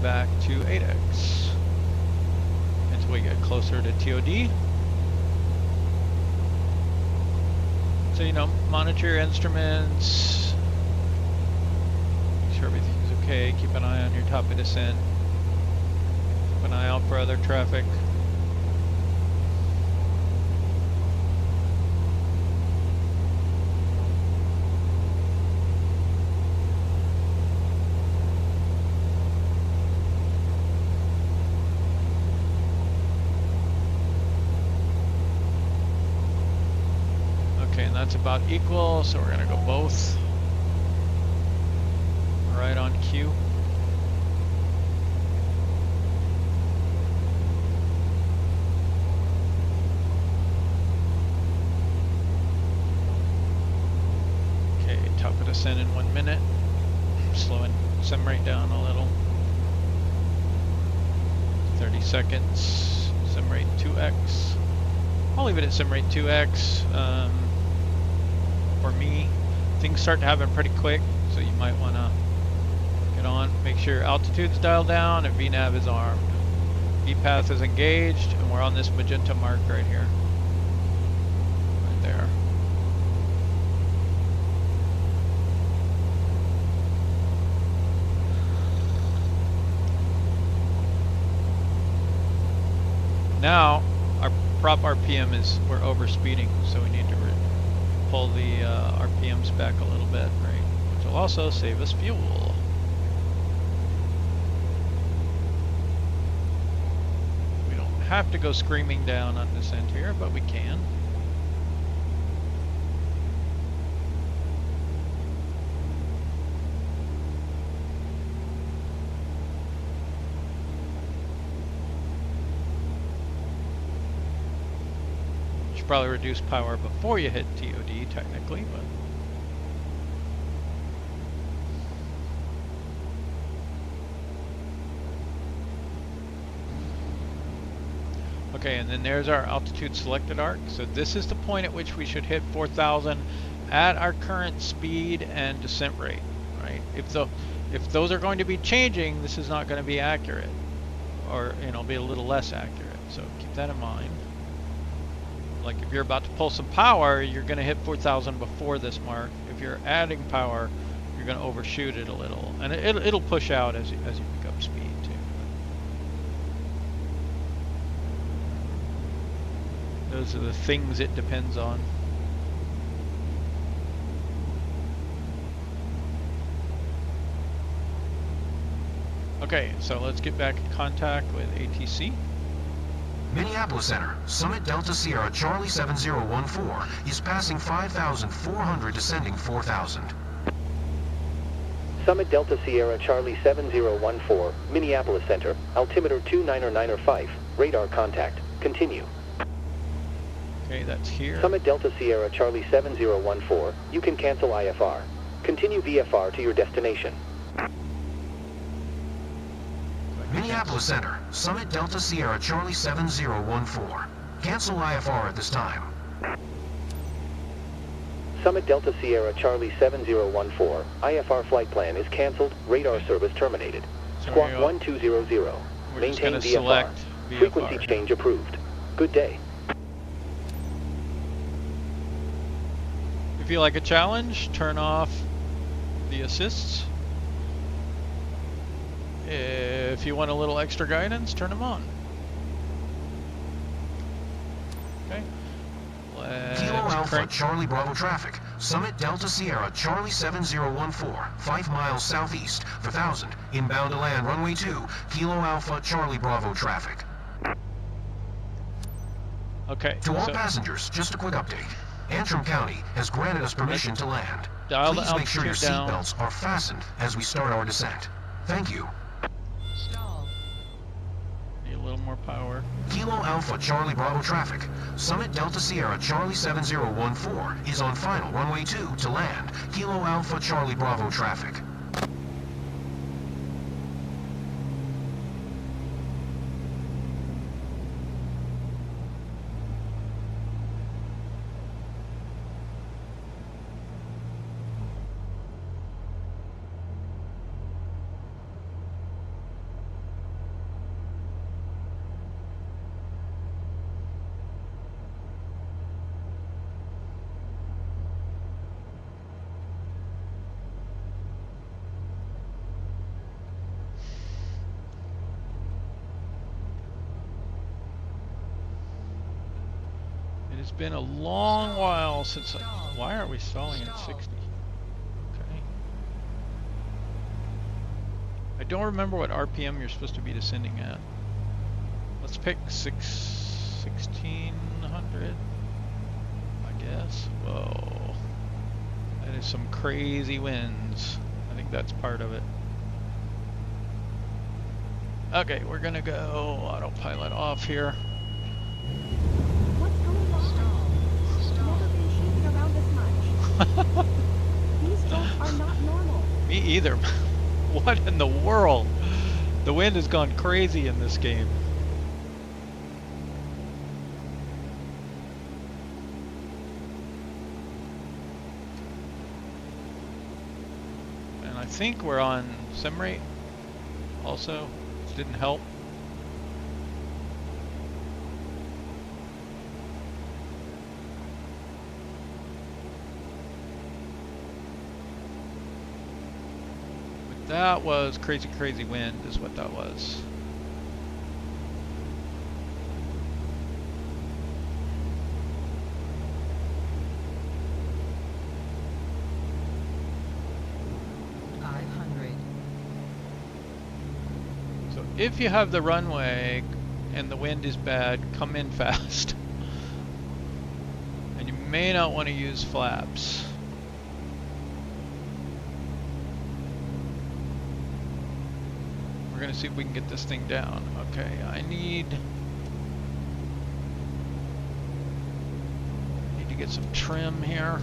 Back to 8x until we get closer to TOD. So, you know, monitor your instruments, make sure everything's okay, keep an eye on your top of descent, keep an eye out for other traffic. And that's about equal, so we're gonna go both right on cue. Okay, top of descent in 1 minute. Slowing sim rate down a little. 30 seconds, sim rate 2x. I'll leave it at sim rate 2x. For me, things start to happen pretty quick, so you might want to get on. Make sure your altitude's dialed down and VNAV is armed. VPath is engaged, and we're on this magenta mark right here. Right there. Now, our prop RPM is, we're overspeeding, so we need to pull the RPMs back a little bit, right? Which will also save us fuel. have to go screaming down on descent here, but we can. You should probably reduce power before you hit TOD, technically, but... Okay, and then there's our altitude selected arc. So this is the point at which we should hit 4,000 at our current speed and descent rate, right? If those are going to be changing, this is not going to be accurate, or be a little less accurate. So keep that in mind. Like if you're about to pull some power, you're going to hit 4,000 before this mark. If you're adding power, you're going to overshoot it a little, and it'll push out as you pick up speed too. Those are the things it depends on. Okay, so let's get back in contact with ATC. Minneapolis Center, Summit Delta Sierra Charlie 7014 is passing 5,400, descending 4,000. Summit Delta Sierra Charlie 7014, Minneapolis Center, altimeter 29905, radar contact, continue. Okay, that's here. Summit Delta Sierra Charlie 7014, you can cancel IFR. Continue VFR to your destination. Minneapolis Center, Summit Delta Sierra Charlie 7014. Cancel IFR at this time. Summit Delta Sierra Charlie 7014, IFR flight plan is canceled, radar service terminated. Squawk 1200. Maintain VFR. Frequency change approved. Good day. If you like a challenge, turn off the assists. If you want a little extra guidance, turn them on. Okay. Kilo Alpha Charlie Bravo traffic. Summit Delta Sierra Charlie 7014, 5 miles southeast, 4,000. Inbound to land runway 2. Kilo Alpha Charlie Bravo traffic. Okay. To all passengers, just a quick update. Antrim County has granted us permission to land. Dial Please make sure your seatbelts are fastened as we start our descent. Thank you. Need a little more power. Kilo Alpha Charlie Bravo traffic. Summit Delta Sierra Charlie 7014 is on final runway 2 to land. Kilo Alpha Charlie Bravo traffic. It's been a long while since why are we stalling at 60? Okay. I don't remember what RPM you're supposed to be descending at. Let's pick 1600, I guess. Whoa. That is some crazy winds. I think that's part of it. Okay, we're gonna go autopilot off here. These jumps are not normal. Me either. What in the world? The wind has gone crazy in this game. And I think we're on sim rate also, which didn't help. That was crazy, crazy wind is what that was. So if you have the runway and the wind is bad, come in fast. And you may not want to use flaps. We're gonna see if we can get this thing down. Okay, I need to get some trim here.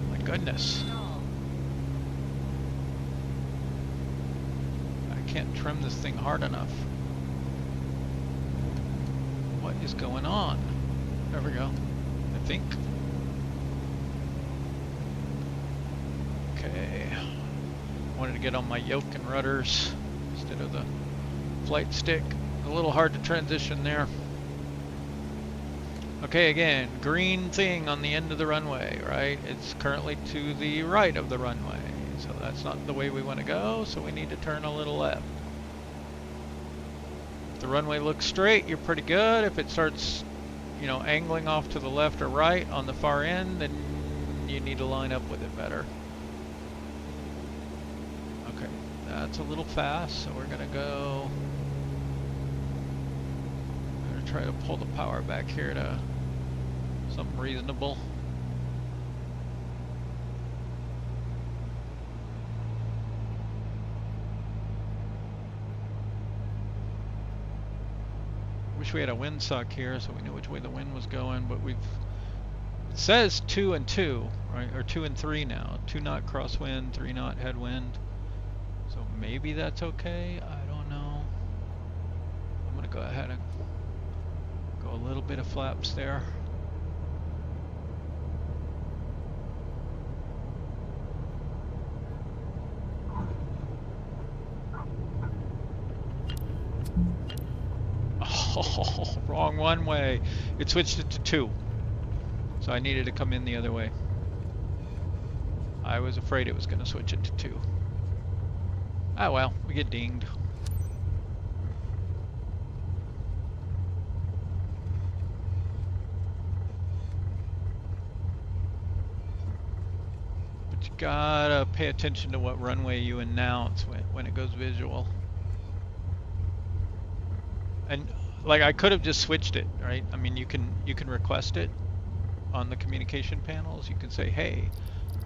My goodness. I can't trim this thing hard enough. What is going on? There we go. I think. Okay. Wanted to get on my yoke and rudders instead of the flight stick. A little hard to transition there. Okay, again, green thing on the end of the runway, right? It's currently to the right of the runway. So that's not the way we want to go, so we need to turn a little left. If the runway looks straight, you're pretty good. If it starts, you know, angling off to the left or right on the far end, then you need to line up with it better. Okay, that's a little fast, so we're gonna go. I'm gonna try to pull the power back here to something reasonable. Wish we had a windsock here so we knew which way the wind was going, but it says 2 and 2, right? Or 2 and 3 now. 2 knot crosswind, 3 knot headwind. So maybe that's okay. I don't know. I'm gonna go ahead and go a little bit of flaps there. Oh, wrong one way. It switched it to 2. So I needed to come in the other way. I was afraid it was going to switch it to 2. Ah well, we get dinged. But you gotta pay attention to what runway you announce when it goes visual. And like I could have just switched it, right? I mean, you can request it on the communication panels. You can say, "Hey,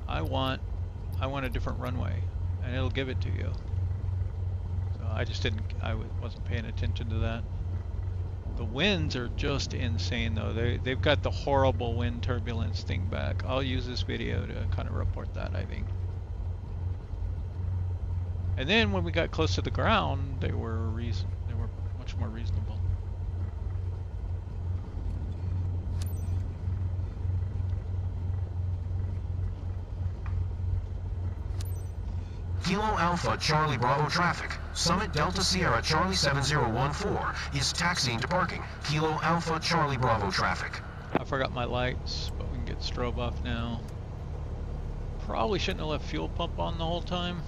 I want a different runway," and it'll give it to you. So I wasn't paying attention to that. The winds are just insane though. They've got the horrible wind turbulence thing back. I'll use this video to kind of report that, I think. And then when we got close to the ground, they were much more reasonable. Kilo Alpha Charlie Bravo traffic. Summit Delta Sierra Charlie 7014 is taxiing to parking. Kilo Alpha Charlie Bravo traffic. I forgot my lights, but we can get strobe off now. Probably shouldn't have left fuel pump on the whole time.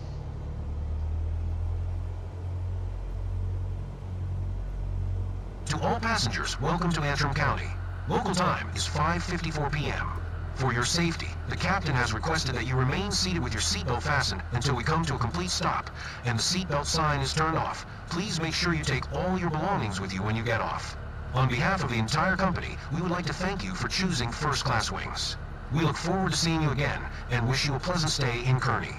To all passengers, welcome to Antrim County. Local time is 5:54 p.m. For your safety, the captain has requested that you remain seated with your seatbelt fastened until we come to a complete stop and the seatbelt sign is turned off. Please make sure you take all your belongings with you when you get off. On behalf of the entire company, we would like to thank you for choosing First Class Wings. We look forward to seeing you again and wish you a pleasant stay in Kearney.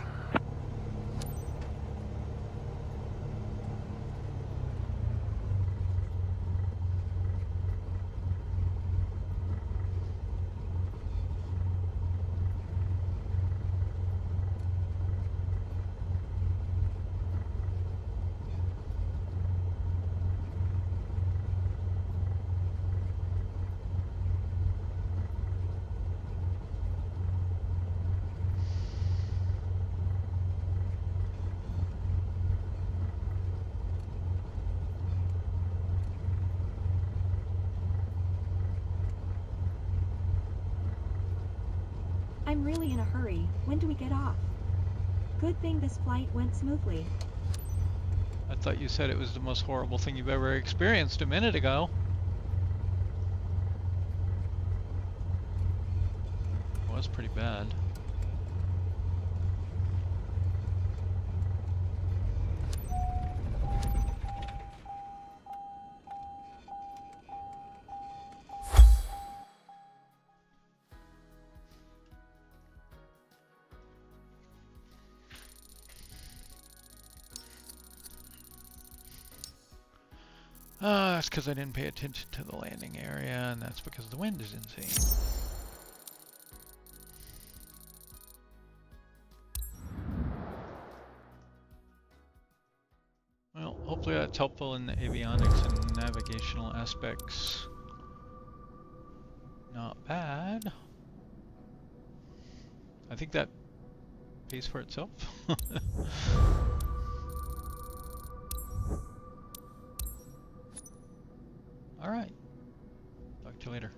I'm really in a hurry. When do we get off? Good thing this flight went smoothly. I thought you said it was the most horrible thing you've ever experienced a minute ago. It was pretty bad. That's because I didn't pay attention to the landing area, and that's because the wind is insane. Well, hopefully that's helpful in the avionics and navigational aspects. Not bad. I think that pays for itself. All right. Talk to you later.